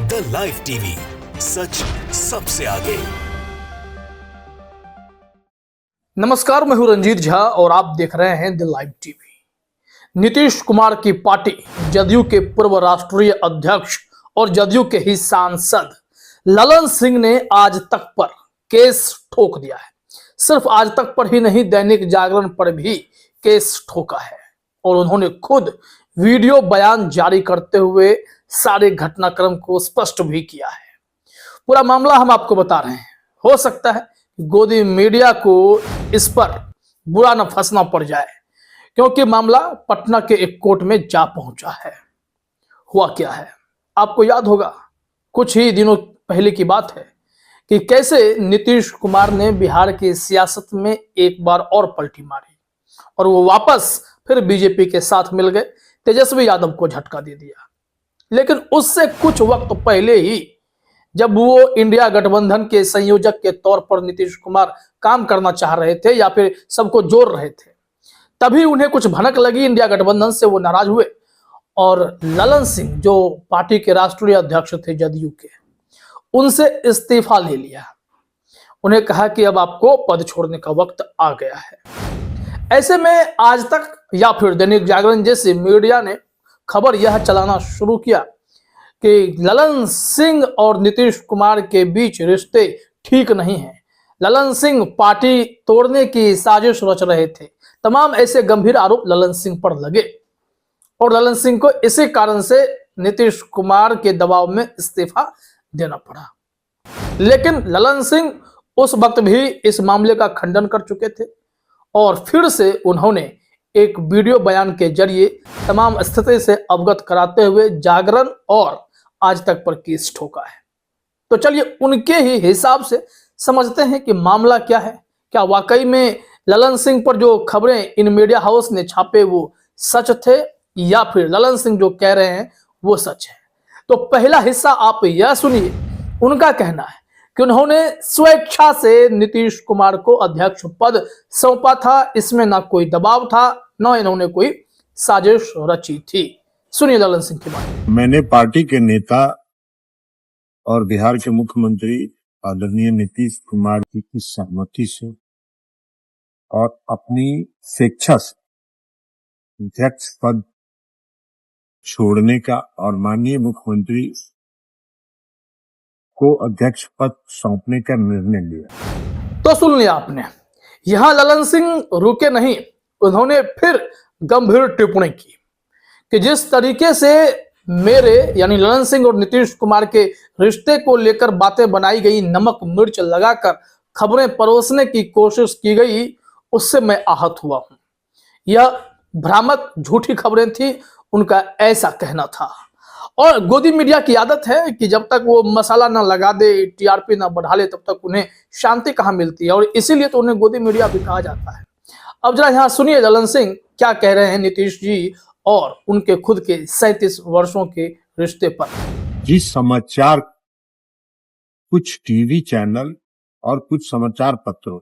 The live TV, सच सबसे आगे। नमस्कार, मैं हूं रंजीत झा और आप देख रहे हैं the live TV. Nitish Kumar की पार्टी जदयू के पूर्व राष्ट्रीय अध्यक्ष और जदयू के ही सांसद ललन सिंह ने आज तक पर केस ठोक दिया है। सिर्फ आज तक पर ही नहीं, दैनिक जागरण पर भी केस ठोका है और उन्होंने खुद वीडियो बयान जारी करते हुए सारे घटनाक्रम को स्पष्ट भी किया है। पूरा मामला हम आपको बता रहे हैं। हो सकता है गोदी मीडिया को इस पर बुरा न फंसना पड़ जाए, क्योंकि मामला पटना के एक कोर्ट में जा पहुंचा है। हुआ क्या है आपको याद होगा, कुछ ही दिनों पहले की बात है कि कैसे नीतीश कुमार ने बिहार की सियासत में एक बार और पलटी मारी और वो वापस फिर बीजेपी के साथ मिल गए, तेजस्वी यादव को झटका दे दिया। लेकिन उससे कुछ वक्त पहले ही जब वो इंडिया गठबंधन के संयोजक के तौर पर नीतीश कुमार काम करना चाह रहे थे या फिर सबको जोड़ रहे थे, तभी उन्हें कुछ भनक लगी इंडिया गठबंधन से, वो नाराज हुए और ललन सिंह जो पार्टी के राष्ट्रीय अध्यक्ष थे जदयू के, उनसे इस्तीफा ले लिया। उन्हें कहा कि अब आपको पद छोड़ने का वक्त आ गया है। ऐसे में आज तक या फिर दैनिक जागरण जैसे मीडिया ने खबर यह चलाना शुरू किया कि ललन सिंह और नीतीश कुमार के बीच रिश्ते ठीक नहीं हैं। ललन सिंह पार्टी तोड़ने की साजिश रच रहे थे। तमाम ऐसे गंभीर आरोप ललन सिंह पर लगे और ललन सिंह को इसी कारण से नीतीश कुमार के दबाव में इस्तीफा देना पड़ा। लेकिन ललन सिंह उस वक्त भी इस मामले का खंडन कर चुके थे और फिर से उन्होंने एक वीडियो बयान के जरिए तमाम स्थिति से अवगत कराते हुए जागरण और आज तक पर केस ठोका है। तो चलिए उनके ही हिसाब से समझते हैं कि मामला क्या है। क्या वाकई में ललन सिंह पर जो खबरें इन मीडिया हाउस ने छापे वो सच थे या फिर ललन सिंह जो कह रहे हैं वो सच है। तो पहला हिस्सा आप यह सुनिए। उनका कहना है कि उन्होंने स्वेच्छा से नीतीश कुमार को अध्यक्ष पद सौंपा था, इसमें ना कोई दबाव था, न इन्होंने कोई साजिश रची थी। सुनिए ललन सिंह की बात। मैंने पार्टी के नेता और बिहार के मुख्यमंत्री आदरणीय नीतीश कुमार जी की सहमति से और अपनी स्वेच्छा से अध्यक्ष पद छोड़ने का और माननीय मुख्यमंत्री को अध्यक्ष पद सौंपने का निर्णय लिया। तो सुन लिया आपने। यहां ललन सिंह रुके नहीं, उन्होंने फिर गंभीर टिप्पणी की कि जिस तरीके से मेरे यानी ललन सिंह और नीतीश कुमार के रिश्ते को लेकर बातें बनाई गई, नमक मिर्च लगाकर खबरें परोसने की कोशिश की गई, उससे मैं आहत हुआ हूं। यह भ्रामक झूठी खबरें थी, उनका ऐसा कहना था। और गोदी मीडिया की आदत है कि जब तक वो मसाला ना लगा दे, टीआरपी ना बढ़ा ले, तब तक उन्हें शांति कहां मिलती है और इसीलिए तो उन्हें गोदी मीडिया भी कहा जाता है। अब जरा यहां सुनिए ललन सिंह क्या कह रहे हैं नीतीश जी और उनके खुद के 37 वर्षों के रिश्ते पर। जिस समाचार कुछ टीवी चैनल और कुछ समाचार पत्रों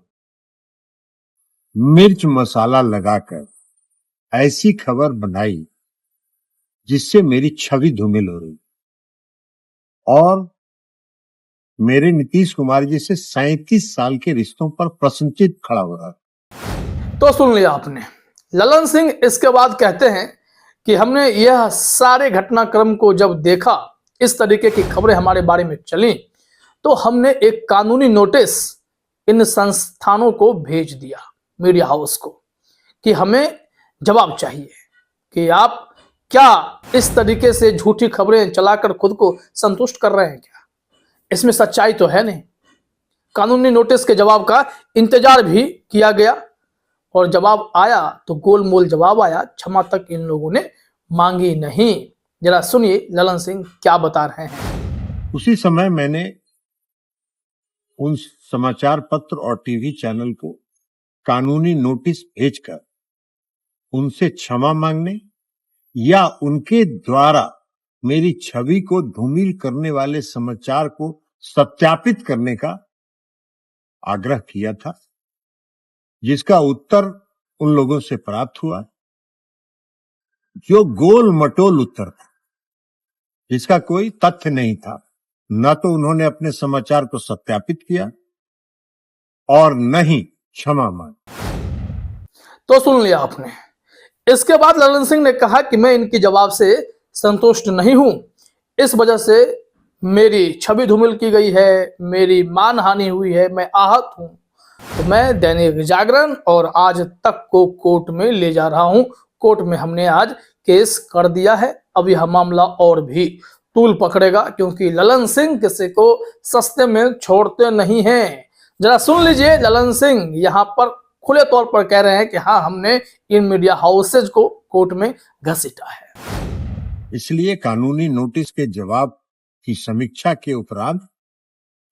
मिर्च मसाला लगाकर ऐसी खबर बनाई जिससे मेरी छवि धूमिल हो रही और मेरे नीतीश कुमार जी से 37 साल के रिश्तों पर प्रश्नचिन्ह खड़ा हो रहा। तो सुन लिया आपने। ललन सिंह इसके बाद कहते हैं कि हमने यह सारे घटनाक्रम को जब देखा, इस तरीके की खबरें हमारे बारे में चली, तो हमने एक कानूनी नोटिस इन संस्थानों को भेज दिया, मीडिया हाउस को, कि हमें जवाब चाहिए कि आप क्या इस तरीके से झूठी खबरें चलाकर खुद को संतुष्ट कर रहे हैं क्या? इसमें सच्चाई तो है नहीं। कानूनी नोटिस के जवाब का इंतजार भी किया गया और जवाब आया तो गोलमोल जवाब आया, क्षमा तक इन लोगों ने मांगी नहीं। जरा सुनिए ललन सिंह क्या बता रहे हैं। उसी समय मैंने उन समाचार पत्र और टीवी चैनल को कानूनी नोटिस भेजकर उनसे क्षमा मांगने या उनके द्वारा मेरी छवि को धूमिल करने वाले समाचार को सत्यापित करने का आग्रह किया था, जिसका उत्तर उन लोगों से प्राप्त हुआ जो गोल मटोल उत्तर था, जिसका कोई तथ्य नहीं था। न तो उन्होंने अपने समाचार को सत्यापित किया और न ही क्षमा मांगी। तो सुन लिया आपने। इसके बाद ललन सिंह ने कहा कि मैं इनकी जवाब से संतुष्ट नहीं हूं, इस वजह से मेरी छवि धूमिल की गई है, मेरी मानहानि हुई है, मैं आहत हूं। तो मैं दैनिक जागरण और आज तक को कोर्ट में ले जा रहा हूं। कोर्ट में हमने आज केस कर दिया है। अब यह मामला और भी तूल पकड़ेगा, क्योंकि ललन सिंह किसी को सस्ते में छोड़ते नहीं हैं। जरा सुन लीजिए, ललन सिंह यहाँ पर खुले तौर पर कह रहे हैं कि हाँ, हमने इन मीडिया हाउसेज को कोर्ट में घसीटा है। इसलिए कानूनी नोटिस के जवाब की समीक्षा के उपरांत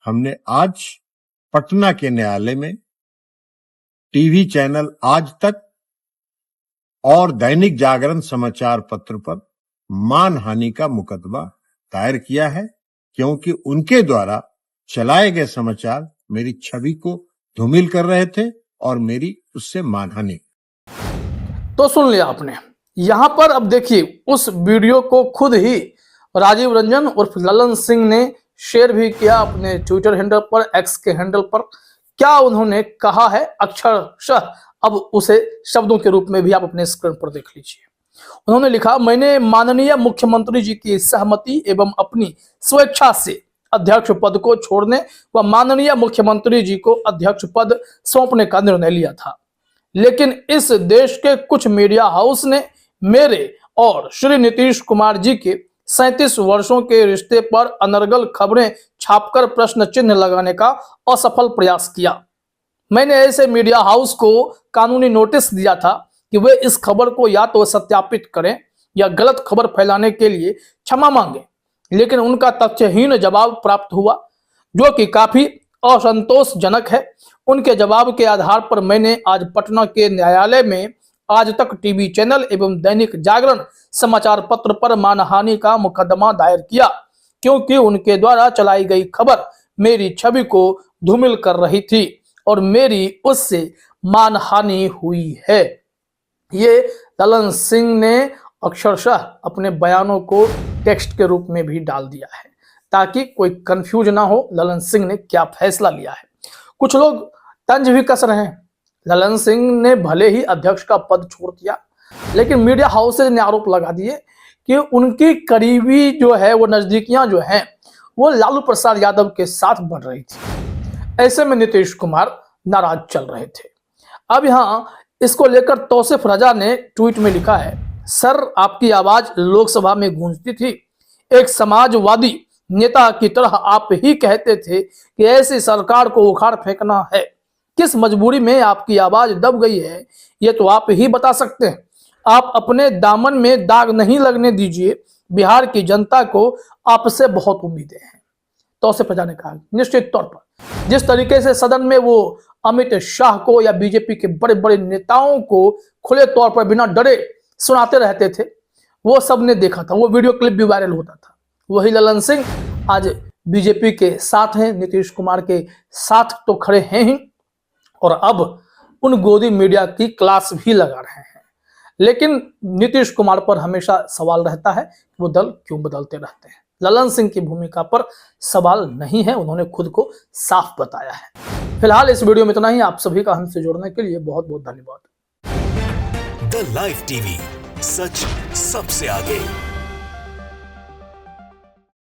हमने आज पटना के न्यायालय में टीवी चैनल आज तक और दैनिक जागरण समाचार पत्र पर मानहानि का मुकदमा दायर किया है, क्योंकि उनके द्वारा चलाए गए समाचार मेरी छवि को धूमिल कर रहे थे और मेरी उससे मानहानि। तो सुन लिया आपने। यहां पर अब देखिए, उस वीडियो को खुद ही राजीव रंजन उर्फ ललन सिंह ने शेयर भी किया अपने ट्विटर हैंडल पर, एक्स के हैंडल पर। क्या उन्होंने कहा है अक्षरशः, अब उसे शब्दों के रूप में भी आप अपने स्क्रीन पर देख लीजिए। उन्होंने लिखा, मैंने माननीय मुख्यमंत्री जी की सहमति एवं अपनी स्वेच्छा से अध्यक्ष पद को छोड़ने व माननीय मुख्यमंत्री जी को अध्यक्ष पद सौंपने का निर्णय लिया था, लेकिन इस देश के कुछ मीडिया हाउस ने मेरे और श्री नीतीश कुमार जी के 37 वर्षों के रिश्ते पर अनर्गल खबरें छापकर प्रश्न चिन्ह लगाने का असफल प्रयास किया। मैंने ऐसे मीडिया हाउस को कानूनी नोटिस दिया था कि वे इस खबर को या तो सत्यापित करें या गलत खबर फैलाने के लिए क्षमा मांगे, लेकिन उनका तथ्यहीन जवाब प्राप्त हुआ, जो कि काफी असंतोषजनक है। उनके जवाब के आधार पर मैंने आज पटना के न्यायालय में आज तक टीवी चैनल एवं दैनिक जागरण समाचार पत्र पर मानहानि का मुकदमा दायर किया, क्योंकि उनके द्वारा चलाई गई खबर मेरी छवि को धूमिल कर रही थी और मेरी उससे मानहानि हुई है। ये ललन सिंह ने अक्षरशः अपने बयानों को टेक्स्ट के रूप में भी डाल दिया है, ताकि कोई कंफ्यूज ना हो ललन सिंह ने क्या फैसला लिया है। कुछ लोग तंज भी कस रहे हैं, ललन सिंह ने भले ही अध्यक्ष का पद छोड़ दिया, लेकिन मीडिया हाउसेज ने आरोप लगा दिए कि उनकी करीबी जो है, वो नजदीकियां जो हैं, वो लालू प्रसाद यादव के साथ बढ़ रही थी। ऐसे में नीतीश कुमार नाराज चल रहे थे। अब यहाँ इसको लेकर तौसीफ रजा ने ट्वीट में लिखा है, सर आपकी आवाज लोकसभा में गूंजती थी, एक समाजवादी नेता की तरह आप ही कहते थे कि ऐसी सरकार को उखाड़ फेंकना है। किस मजबूरी में आपकी आवाज दब गई है, ये तो आप ही बता सकते हैं। आप अपने दामन में दाग नहीं लगने दीजिए, बिहार की जनता को आपसे बहुत उम्मीदें हैं। तौसीफ रजा ने कहा, निश्चित तौर पर जिस तरीके से सदन में वो अमित शाह को या बीजेपी के बड़े बड़े नेताओं को खुले तौर पर बिना डरे सुनाते रहते थे, वो सबने देखा था, वो वीडियो क्लिप भी वायरल होता था। वही ललन सिंह आज बीजेपी के साथ हैं, नीतीश कुमार के साथ तो खड़े हैं ही, और अब उन गोदी मीडिया की क्लास भी लगा रहे हैं। लेकिन नीतीश कुमार पर हमेशा सवाल रहता है कि वो दल क्यों बदलते रहते हैं। ललन सिंह की भूमिका पर सवाल नहीं है, उन्होंने खुद को साफ बताया है। फिलहाल इस वीडियो में इतना ही। आप सभी का हमसे जुड़ने के लिए बहुत बहुत धन्यवाद। द लाइव टीवी, सच सबसे आगे।